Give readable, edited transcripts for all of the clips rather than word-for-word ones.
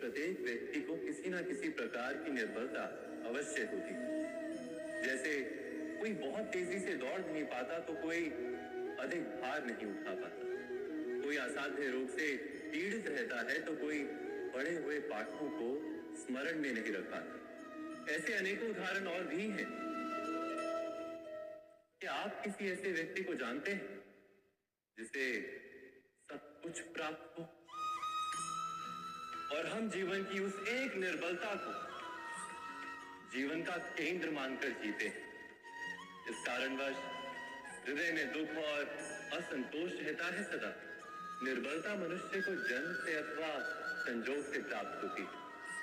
प्रत्येक व्यक्ति को किसी न किसी प्रकार की निर्बलता अवश्य होती है। जैसे कोई बहुत तेजी से दौड़ नहीं पाता तो कोई अधिक भार नहीं उठा पाता, कोई असाध्य रोग से पीड़ित रहता है तो कोई पढ़े हुए पाठों को स्मरण में नहीं रख पाता। ऐसे अनेकों उदाहरण और भी हैं। क्या आप किसी ऐसे व्यक्ति को जानते हैं जिसे सब कुछ प्राप्त हो और हम जीवन की उस एक निर्बलता को जीवन का केंद्र मानकर जीते हैं? इस कारणवश हृदय में दुख और असंतोष रहता है सदा। निर्बलता मनुष्य को जन्म से अथवा संजोग से प्राप्त होती है,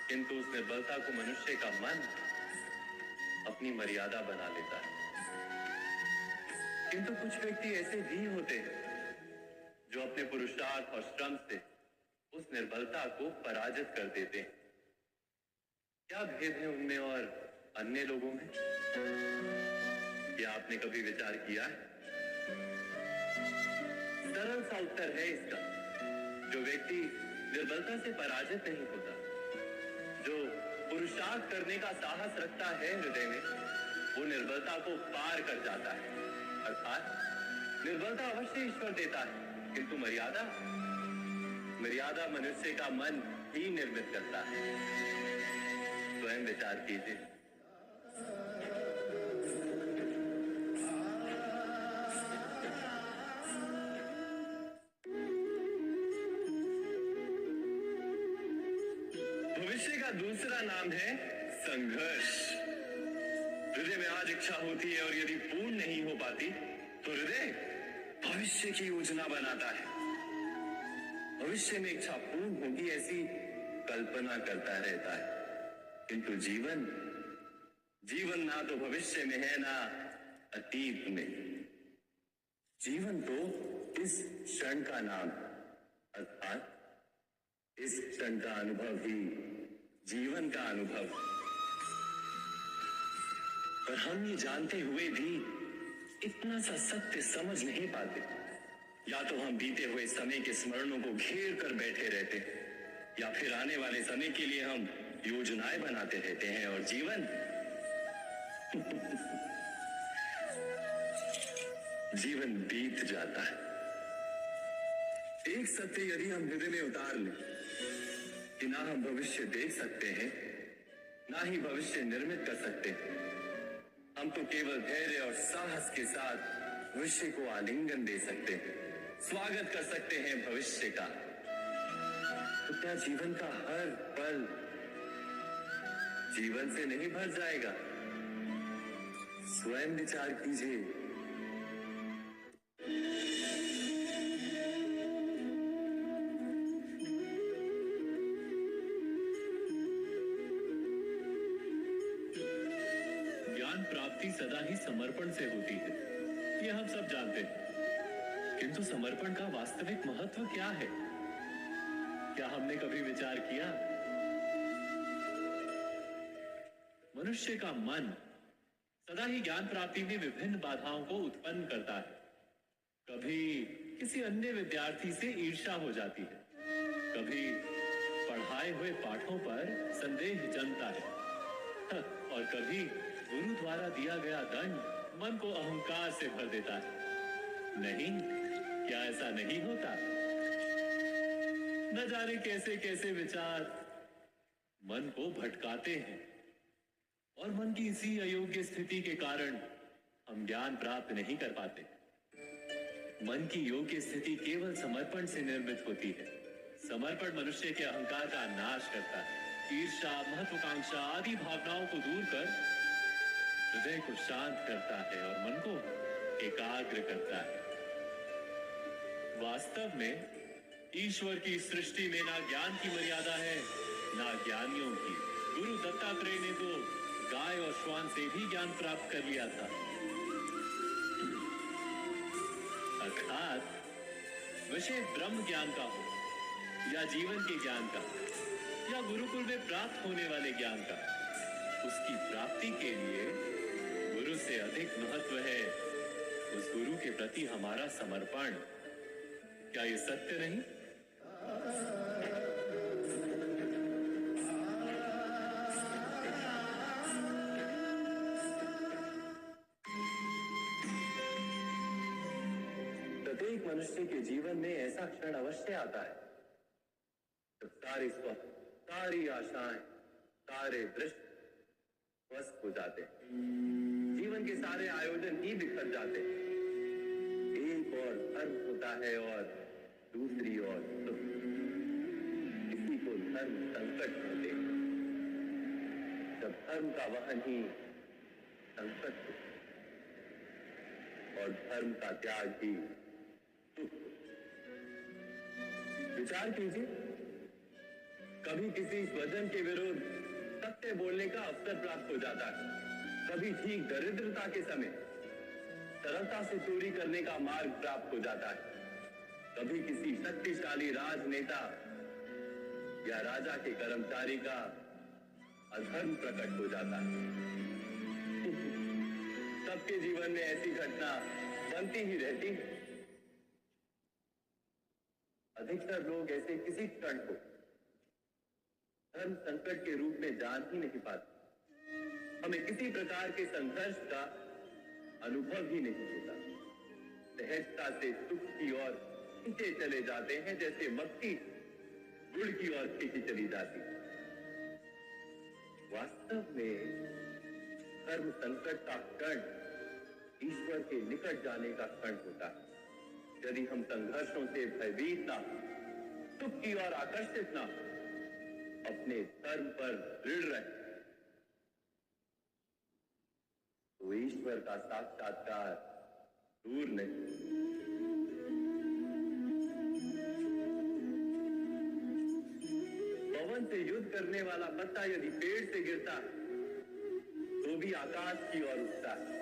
किंतु उस निर्बलता को मनुष्य का मन अपनी मर्यादा बना लेता है। किंतु कुछ व्यक्ति ऐसे भी होते हैं जो अपने पुरुषार्थ और श्रम से उस निर्बलता को पराजित कर देते हैं। क्या भेद है उनमें और अन्य लोगों में? क्या आपने कभी विचार किया है? सरल सा उत्तर है इसका। जो व्यक्ति निर्बलता से पराजित नहीं होता, जो पुरुषार्थ करने का साहस रखता है हृदय में, वो निर्बलता को पार कर जाता है। अर्थात निर्बलता अवश्य ईश्वर देता है, किंतु मर्यादा मनुष्य का मन ही निर्मित करता है। स्वयं विचार कीजिए। भविष्य का दूसरा नाम है संघर्ष। हृदय में आज इच्छा होती है और यदि पूर्ण नहीं हो पाती तो हृदय भविष्य की योजना बनाता है। भविष्य में इच्छा पूर्ण होगी ऐसी कल्पना करता रहता है, किंतु जीवन ना तो भविष्य में है ना अतीत में। जीवन तो इस क्षण का नाम, अर्थात इस क्षण का अनुभव ही जीवन का अनुभव। पर हम ये जानते हुए भी इतना सा सत्य समझ नहीं पाते। या तो हम बीते हुए समय के स्मरणों को घेर कर बैठे रहते, या फिर आने वाले समय के लिए हम योजनाएं बनाते रहते हैं और जीवन बीत जाता है। एक सत्य यदि हम हृदय में उतार लें कि ना हम भविष्य देख सकते हैं, ना ही भविष्य निर्मित कर सकते हैं, हम तो केवल धैर्य और साहस के साथ भविष्य को आलिंगन दे सकते हैं, स्वागत कर सकते हैं भविष्य का। तो क्या जीवन का हर पल जीवन से नहीं भर जाएगा? स्वयं विचार कीजिए। ज्ञान प्राप्ति सदा ही समर्पण से होती है, ये हम सब जानते हैं। किंतु समर्पण का वास्तविक महत्व क्या है? क्या हमने कभी विचार किया? मनुष्य का मन सदा ही ज्ञान प्राप्ति में विभिन्न बाधाओं को उत्पन्न करता है। कभी किसी अन्य विद्यार्थी से ईर्ष्या हो जाती है, कभी पढ़ाए हुए पाठों पर संदेह जमता है, और कभी गुरु द्वारा दिया गया दंड मन को अहंकार से भर देता है। नहीं, क्या ऐसा नहीं होता? न जाने कैसे कैसे विचार मन को भटकाते हैं, और मन की इसी अयोग्य स्थिति के कारण हम ज्ञान प्राप्त नहीं कर पाते। मन की योग्य स्थिति केवल समर्पण से निर्मित होती है। समर्पण मनुष्य के अहंकार का नाश करता है, ईर्ष्या, महत्वाकांक्षा आदि भावनाओं को दूर कर हृदय को शांत करता है और मन को एकाग्र करता है। वास्तव में ईश्वर की सृष्टि में ना ज्ञान की मर्यादा है, ना ज्ञानियों की। गुरु दत्तात्रेय ने तो गाय और श्वान से भी ज्ञान प्राप्त कर लिया था। अर्थात विषय ब्रह्म ज्ञान का हो या जीवन के ज्ञान का या गुरुकुल में प्राप्त होने वाले ज्ञान का, उसकी प्राप्ति के लिए गुरु से अधिक महत्व है उस गुरु के प्रति हमारा समर्पण। क्या ये सत्य नहीं? जीवन में ऐसा क्षण अवश्य आता है जब सारे स्वप्न, सारी आशाएं, सारे दृश्य ध्वस्त हो जाते हैं। जीवन के सारे आयोजन ही बिखर जाते हैं। एक और धर्म होता है और दूसरी ओर सुख। इसी को धर्म संकट कहते हैं। जब धर्म का वहन ही संकट हो और धर्म का त्याग ही सुख हो। विचार कीजिए, कभी किसी स्वजन के विरुद्ध सत्य बोलने का अवसर प्राप्त हो जाता है, कभी ठीक दरिद्रता के समय सरलता से चोरी करने का मार्ग प्राप्त हो जाता है, कभी किसी शक्तिशाली राजनेता या राजा के कर्मचारी का अधर्म प्रकट हो जाता है। सबके जीवन में ऐसी घटना बनती ही रहती है। अधिकतर लोग ऐसे किसी क्षण को धर्म संकट के रूप में जान ही नहीं पाते। हमें किसी प्रकार के संघर्ष का अनुभव ही नहीं होता। सहजता से सुख की ओर खींचे चले जाते हैं, जैसे मक्खी गुड़ की ओर खींची चली जाती है। वास्तव में धर्म संकट का क्षण ईश्वर के निकट जाने का क्षण होता है। यदि हम संघर्षों से भयभीत ना, सुख की ओर आकर्षित ना, अपने धर्म पर दृढ़ रहे, तो ईश्वर का साक्षात्कार दूर नहीं। पवन से युद्ध करने वाला पत्ता यदि पेड़ से गिरता तो भी आकाश की ओर उठता है।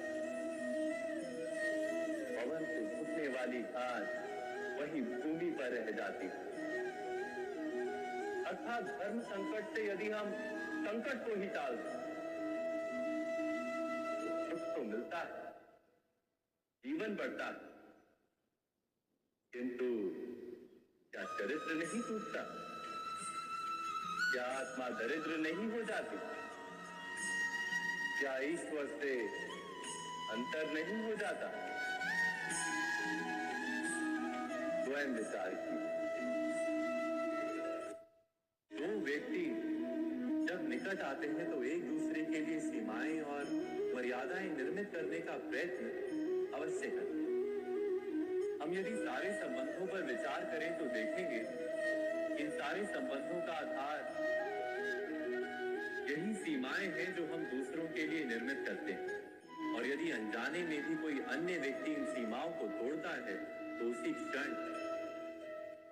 पवन से उठने वाली घास वही भूमि पर रह जाती है। अर्थात धर्म संकट से यदि हम संकट को ही टाल दें तो सुख तो मिलता है, जीवन बढ़ता है, किंतु क्या चरित्र नहीं टूटता? क्या आत्मा दरिद्र नहीं हो जाती? क्या ईश्वर से अंतर नहीं हो जाता? स्वयं विचार कीजिए। दो व्यक्ति जब निकट आते हैं तो एक दूसरे के लिए सीमाएं और मर्यादाएं निर्मित करने का प्रयत्न अवश्य करते हैं। हम यदि सारे संबंधों पर विचार करें तो देखेंगे इन सारे संबंधों का आधार यही सीमाएं हैं जो हम दूसरों के लिए निर्मित करते हैं। और यदि अनजाने में भी कोई अन्य व्यक्ति इन सीमाओं को तोड़ता है तो उसी क्षण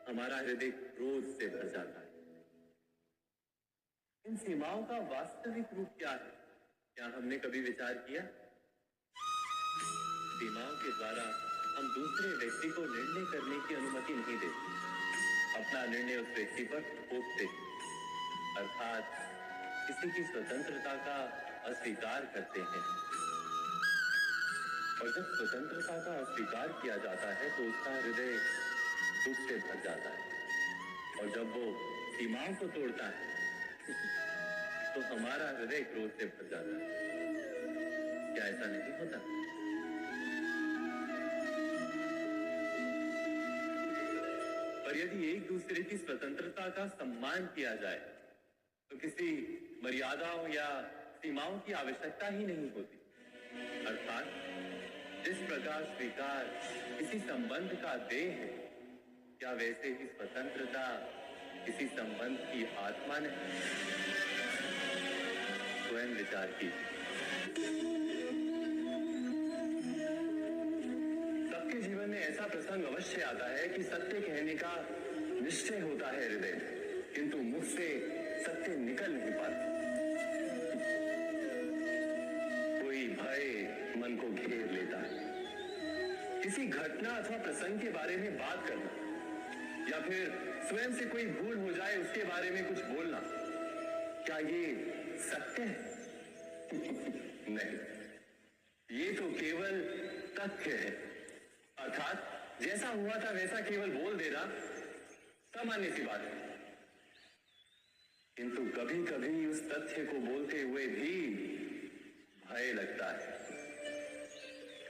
हमारा हृदय क्रोध से भर जाता है। इन सीमाओं का वास्तविक रूप क्या है? क्या हमने कभी विचार किया? सीमाओं के द्वारा हम दूसरे व्यक्ति को निर्णय करने की अनुमति नहीं देते, अपना निर्णय उस व्यक्ति पर थोपते, अर्थात किसी की स्वतंत्रता का अस्वीकार करते हैं। और जब स्वतंत्रता का अस्वीकार किया जाता है तो उसका हृदय दुख से भर जाता है। और जब वो सीमाओं को तोड़ता है तो हमारा हृदय क्रोध से भर जाता है। क्या ऐसा नहीं होता? पर यदि एक दूसरे की स्वतंत्रता का सम्मान किया जाए तो किसी मर्यादाओं या सीमाओं की आवश्यकता ही नहीं होती। अर्थात जिस प्रकार स्वीकार किसी संबंध का देह है, क्या वैसे ही स्वतंत्रता किसी संबंध की आत्मा नहीं? स्वयं विचार कीजिए। सबके जीवन में ऐसा प्रसंग अवश्य आता है कि सत्य कहने का निश्चय होता है हृदय में, किंतु मुख से सत्य निकल नहीं पाता। कोई भय मन को घेर लेता है। किसी घटना अथवा प्रसंग के बारे में बात करना या फिर स्वयं से कोई भूल हो जाए उसके बारे में कुछ बोलना, क्या ये सत्य है? नहीं, ये तो केवल तथ्य है। अर्थात जैसा हुआ था वैसा केवल बोल देना सामान्य सी बात है। किंतु कभी कभी उस तथ्य को बोलते हुए भी भय लगता है।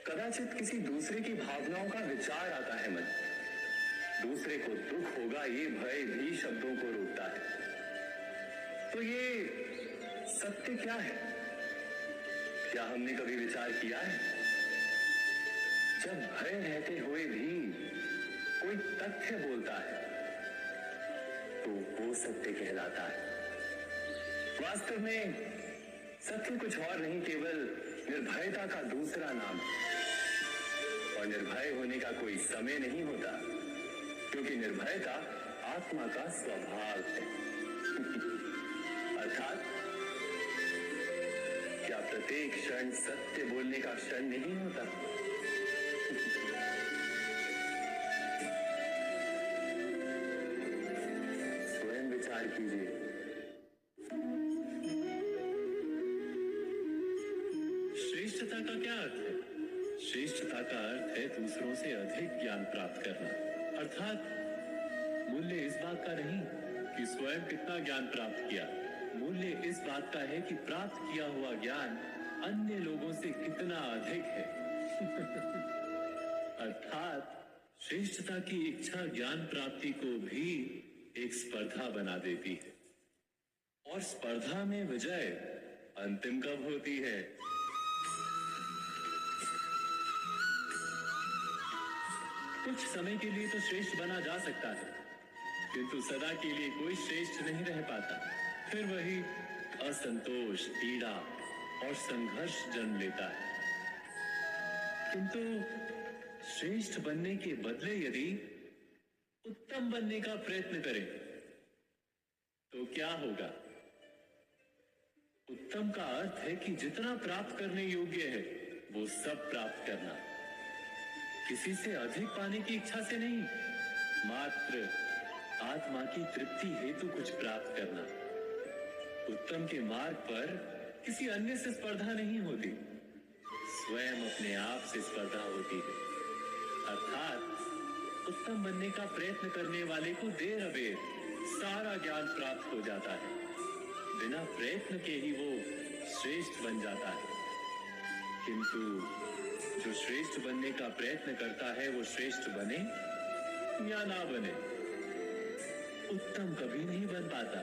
कदाचित किसी दूसरे की भावनाओं का विचार आता है मन, दूसरे को दुख होगा ये भय भी शब्दों को रोकता है। तो ये सत्य क्या है? क्या हमने कभी विचार किया है? जब भय रहते हुए भी कोई तथ्य बोलता है तो वो सत्य कहलाता है। वास्तव में सत्य कुछ और नहीं, केवल निर्भयता का दूसरा नाम है। और निर्भय होने का कोई समय नहीं होता, क्योंकि निर्भयता आत्मा का स्वभाव है। अर्थात क्या प्रत्येक क्षण सत्य बोलने का क्षण नहीं होता? स्वयं विचार कीजिए। श्रेष्ठता का क्या अर्थ है? श्रेष्ठता का अर्थ है दूसरों से अधिक ज्ञान प्राप्त करना। अर्थात मूल्य इस बात का नहीं कि स्वयं कितना ज्ञान प्राप्त किया, मूल्य इस बात का है कि प्राप्त किया हुआ ज्ञान अन्य लोगों से कितना अधिक है। अर्थात श्रेष्ठता की इच्छा ज्ञान प्राप्ति को भी एक स्पर्धा बना देती है। और स्पर्धा में विजय अंतिम कब होती है? कुछ समय के लिए तो श्रेष्ठ बना जा सकता है, किंतु सदा के लिए कोई श्रेष्ठ नहीं रह पाता। फिर वही असंतोष, पीड़ा और संघर्ष जन्म लेता है। किंतु श्रेष्ठ बनने के बदले यदि उत्तम बनने का प्रयत्न करें तो क्या होगा? उत्तम का अर्थ है कि जितना प्राप्त करने योग्य है वो सब प्राप्त करना, किसी से अधिक पाने की इच्छा से नहीं, मात्र आत्मा की तृप्ति हेतु कुछ प्राप्त करना। उत्तम के मार्ग पर किसी अन्य से स्पर्धा नहीं होती, स्वयं अपने आप से स्पर्धा होती है। अर्थात उत्तम बनने का प्रयत्न करने वाले को देर अबेर सारा ज्ञान प्राप्त हो जाता है। बिना प्रयत्न के ही वो श्रेष्ठ बन जाता है। किंतु जो श्रेष्ठ बनने का प्रयत्न करता है वो श्रेष्ठ बने या ना बने, उत्तम कभी नहीं बन पाता।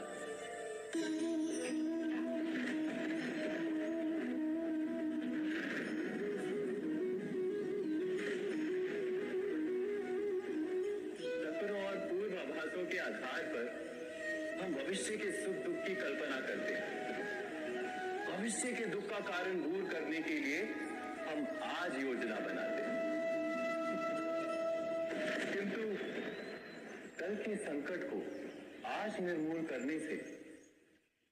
सपनों और पूर्वाभासों के आधार पर हम भविष्य के सुख दुख की कल्पना करते हैं। भविष्य के दुख का कारण दूर करने के लिए हम आज योजना बनाते हैं, किंतु कल के संकट को आज निर्मूल करने से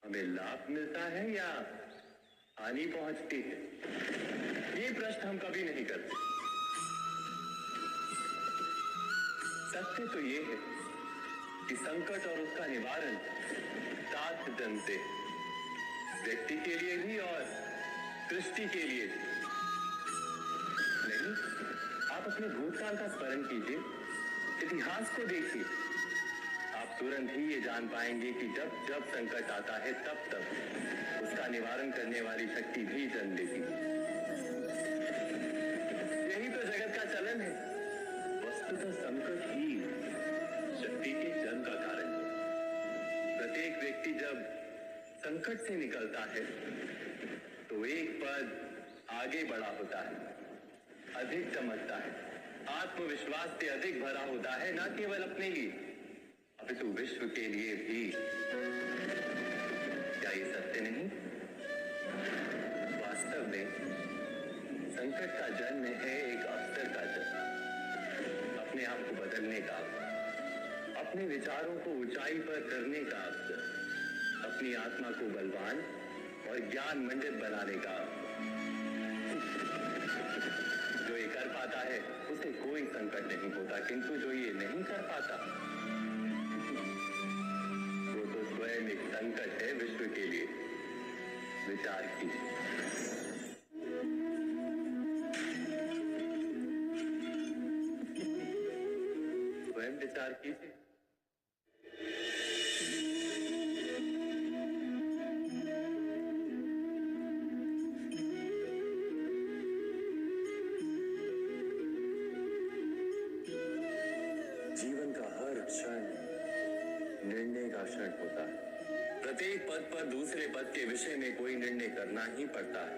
हमें लाभ मिलता है या हानि पहुंचती है? ये प्रश्न हम कभी नहीं करते। सत्य तो ये है कि संकट और उसका निवारण सात जन से, व्यक्ति के लिए भी और सृष्टि के लिए भी। नहीं, आप अपने भूतकाल का स्मरण कीजिए, इतिहास को देखिए, आप तुरंत ही ये जान पाएंगे कि जब जब संकट आता है तब तब उसका निवारण करने वाली शक्ति भी जन्म लेती है। यही तो जगत का चलन है। वस्तुतः संकट ही शक्ति के जन्म का कारण है। प्रत्येक व्यक्ति जब संकट से निकलता है तो एक पद आगे बढ़ा होता है, अधिक चमकता है, आत्मविश्वास से अधिक भरा होता है, न केवल अपने लिए अपितु विश्व के लिए भी। क्या ये सत्य नहीं? वास्तव में संकट का जन्म है एक अवसर का जन्म, अपने आप को बदलने का, अपने विचारों को ऊंचाई पर करने का अवसर, अपनी आत्मा को बलवान और ज्ञान मंडित बनाने का। जो ये कर पाता है उसे कोई संकट नहीं होता, किंतु जो ये नहीं कर पाता वो तो स्वयं एक संकट है विश्व के लिए। विचार कीजिए। स्वयं विचार कीजिए। जीवन क्षण होता है। प्रत्येक पद पर दूसरे पद के विषय में कोई निर्णय करना ही पड़ता है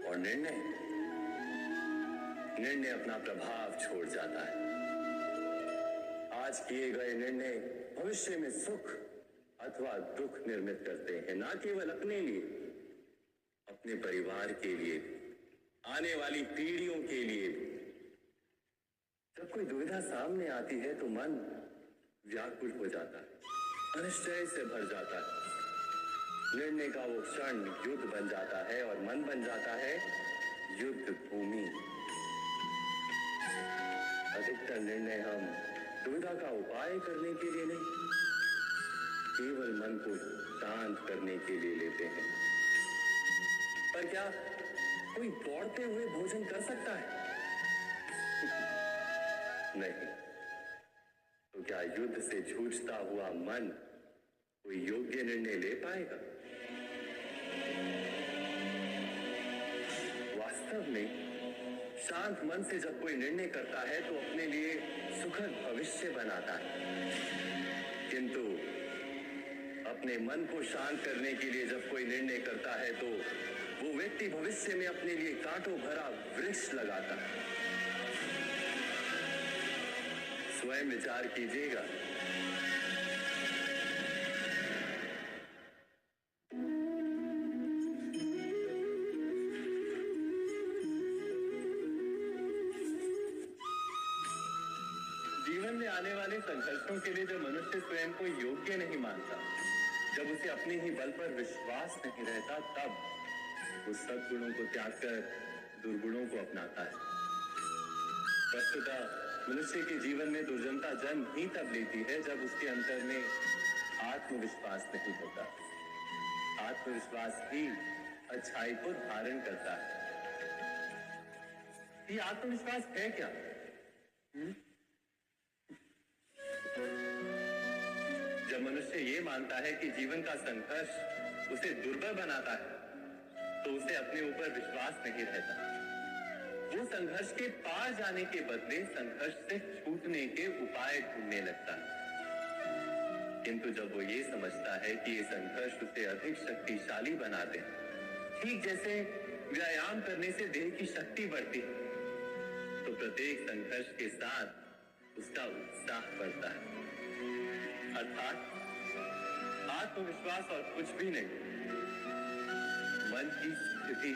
और निर्णय अपना प्रभाव छोड़ जाता है। आज किए गए निर्णय भविष्य में सुख अथवा दुख निर्मित करते हैं, ना केवल अपने लिए, अपने परिवार के लिए, आने वाली पीढ़ियों के लिए। जब कोई दुविधा सामने आती है तो मन व्याकुल हो जाता है, अनिश्चय से भर जाता है। निर्णय का वो क्षण युद्ध बन जाता है और मन बन जाता है युद्ध भूमि। अधिकतर निर्णय हम दुविधा का उपाय करने के लिए नहीं, केवल मन को शांत करने के लिए लेते हैं। पर क्या कोई दौड़ते हुए भोजन कर सकता है? नहीं। तो क्या युद्ध से जूझता हुआ मन कोई योग्य निर्णय ले पाएगा? वास्तव में शांत मन से जब कोई निर्णय करता है तो अपने लिए सुखद भविष्य बनाता है। किंतु अपने मन को शांत करने के लिए जब कोई निर्णय करता है तो वो व्यक्ति भविष्य में अपने लिए कांटों भरा वृक्ष लगाता है। स्वयं विचार कीजिएगा। जीवन में आने वाले संघर्षों के लिए जब मनुष्य स्वयं को योग्य नहीं मानता, जब उसे अपने ही बल पर विश्वास नहीं रहता, तब वो सद्गुणों को त्याग कर दुर्गुणों को अपनाता है। वस्तुतः मनुष्य के जीवन में दुर्जनता जन्म ही तब लेती है जब उसके अंतर में आत्मविश्वास नहीं होता। आत्मविश्वास ही अच्छाई को धारण करता है। ये आत्मविश्वास है क्या? जब मनुष्य ये मानता है कि जीवन का संघर्ष उसे दुर्बल बनाता है, तो उसे अपने ऊपर विश्वास नहीं रहता। वो संघर्ष के पार जाने के बदले संघर्ष से छूटने के उपाय ढूंढने लगता है। किंतु जब वो ये समझता है कि ये संघर्ष उसे अधिक शक्तिशाली बनाते हैं, ठीक जैसे व्यायाम करने से देह की शक्ति बढ़ती है, तो प्रत्येक संघर्ष के साथ उसका उत्साह बढ़ता है। अर्थात आत्मविश्वास और कुछ भी नहीं, मन की स्थिति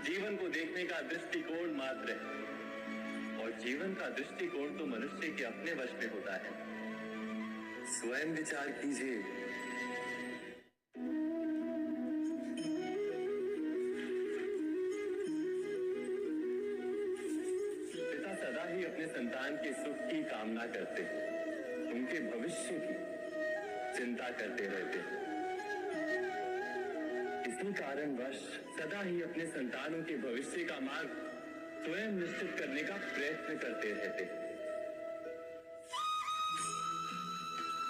जीवन को देखने का दृष्टिकोण मात्र है। और जीवन का दृष्टिकोण तो मनुष्य के अपने वश में होता है। स्वयं विचार कीजिए। पिता सदा ही अपने संतान के सुख की कामना करते हैं, उनके भविष्य की चिंता करते रहते हैं। इसी कारणवश सदा ही अपने संतानों के भविष्य का मार्ग स्वयं निश्चित करने का प्रयत्न करते रहते हैं।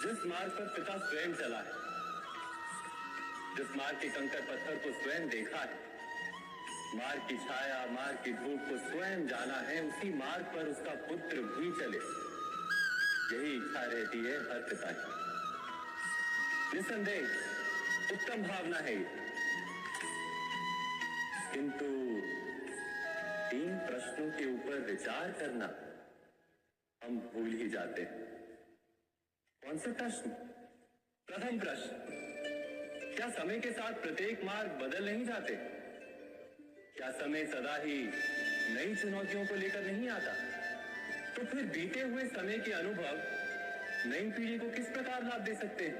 जिस मार्ग पर पिता स्वयं चला है, जिस मार्ग के कंकर पत्थर को स्वयं देखा है, मार्ग की छाया, मार्ग की धूप को स्वयं जाना है, उसी मार्ग पर उसका पुत्र भी चले, यही इच्छा रहती है हर पिता की। निसंदेह उत्तम भावना है ये। किंतु 3 प्रश्नों के ऊपर विचार करना हम भूल ही जाते हैं। कौन से प्रश्न? प्रथम प्रश्न, क्या समय के साथ प्रत्येक मार्ग बदल नहीं जाते? क्या समय सदा ही नई चुनौतियों को लेकर नहीं आता? तो फिर बीते हुए समय के अनुभव नई पीढ़ी को किस प्रकार लाभ दे सकते हैं?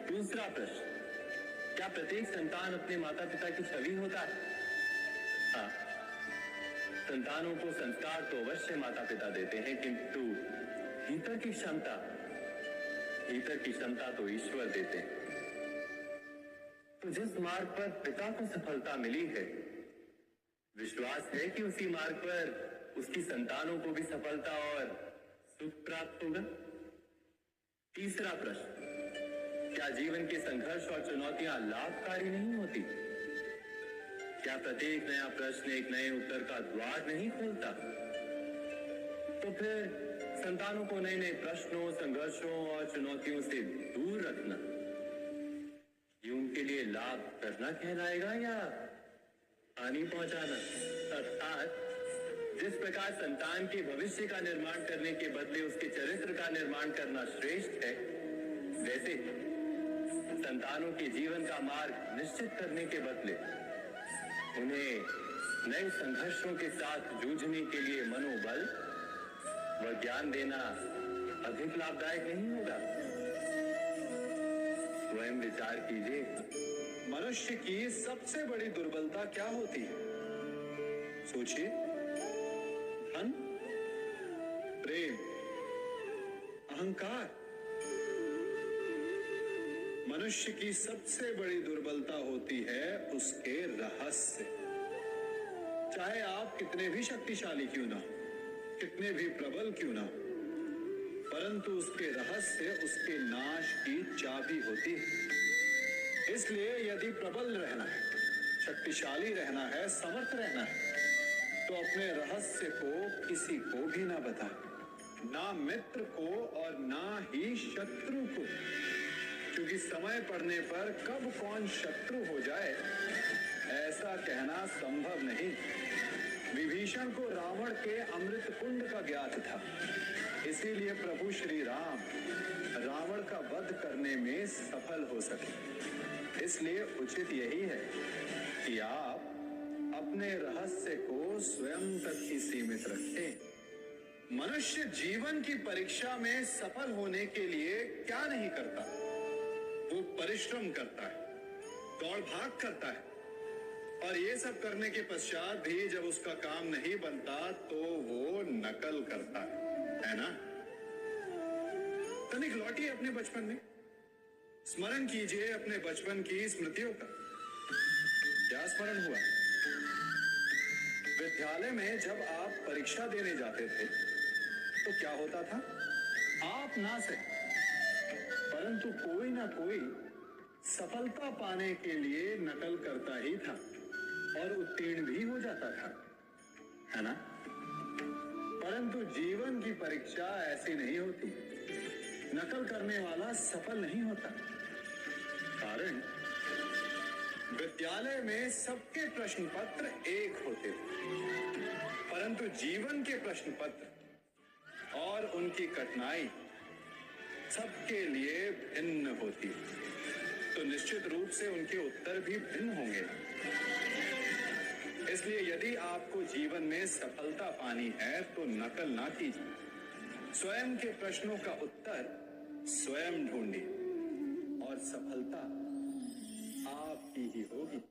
दूसरा प्रश्न, क्या प्रत्येक संतान अपने माता पिता की छवि होता है? हाँ, संतानों को संस्कार तो अवश्य माता पिता देते हैं, किंतु भीतर की क्षमता तो ईश्वर देते हैं। तो जिस मार्ग पर पिता को सफलता मिली है, विश्वास है कि उसी मार्ग पर उसकी संतानों को भी सफलता और सुख प्राप्त होगा। तीसरा प्रश्न, क्या जीवन के संघर्ष और चुनौतियां लाभकारी नहीं होती? क्या प्रत्येक नया प्रश्न एक नए उत्तर का द्वार नहीं खोलता? तो फिर संतानों को नए नए प्रश्नों, संघर्षों और चुनौतियों से दूर रखना, ये उनके लिए लाभ करना कहलाएगा या हानि पहुंचाना? अर्थात जिस प्रकार संतान के भविष्य का निर्माण करने के बदले उसके चरित्र का निर्माण करना श्रेष्ठ है, वैसे संतानों के जीवन का मार्ग निश्चित करने के बदले उन्हें नए संघर्षों के साथ जूझने के लिए मनोबल व ज्ञान देना अधिक लाभदायक नहीं होगा? स्वयं विचार कीजिए। मनुष्य की सबसे बड़ी दुर्बलता क्या होती है? सोचिए। धन, प्रेम, अहंकार। मनुष्य की सबसे बड़ी दुर्बलता होती है उसके रहस्य। चाहे आप कितने भी शक्तिशाली क्यों ना हो, कितने भी प्रबल क्यों ना हो, परंतु उसके रहस्य उसके नाश की चाबी होती है। इसलिए यदि प्रबल रहना है, शक्तिशाली रहना है, समर्थ रहना है, तो अपने रहस्य को किसी को भी ना बताएं, ना मित्र को और ना ही शत्रु को, क्योंकि समय पड़ने पर कब कौन शत्रु हो जाए ऐसा कहना संभव नहीं। विभीषण को रावण के अमृत कुंड का ज्ञात था, इसीलिए प्रभु श्री राम रावण का वध करने में सफल हो सके। इसलिए उचित यही है कि आप अपने रहस्य को स्वयं तक ही सीमित रखें। मनुष्य जीवन की परीक्षा में सफल होने के लिए क्या नहीं करता? वो परिश्रम करता है, दौड़ भाग करता है, और ये सब करने के पश्चात भी जब उसका काम नहीं बनता तो वो नकल करता है ना? तनिक लौटिए अपने बचपन में, स्मरण कीजिए अपने बचपन की स्मृतियों का। क्या स्मरण हुआ? विद्यालय में जब आप परीक्षा देने जाते थे तो क्या होता था? आप ना सही परंतु कोई ना कोई सफलता पाने के लिए नकल करता ही था और उत्तीर्ण भी हो जाता था, है ना? परंतु जीवन की परीक्षा ऐसी नहीं होती। नकल करने वाला सफल नहीं होता। कारण विद्यालय में सबके प्रश्न पत्र एक होते थे, परंतु जीवन के प्रश्न पत्र और उनकी कठिनाई सबके लिए भिन्न होती है, तो निश्चित रूप से उनके उत्तर भी भिन्न होंगे। इसलिए यदि आपको जीवन में सफलता पानी है तो नकल ना कीजिए, स्वयं के प्रश्नों का उत्तर स्वयं ढूंढिए और सफलता आपकी ही होगी।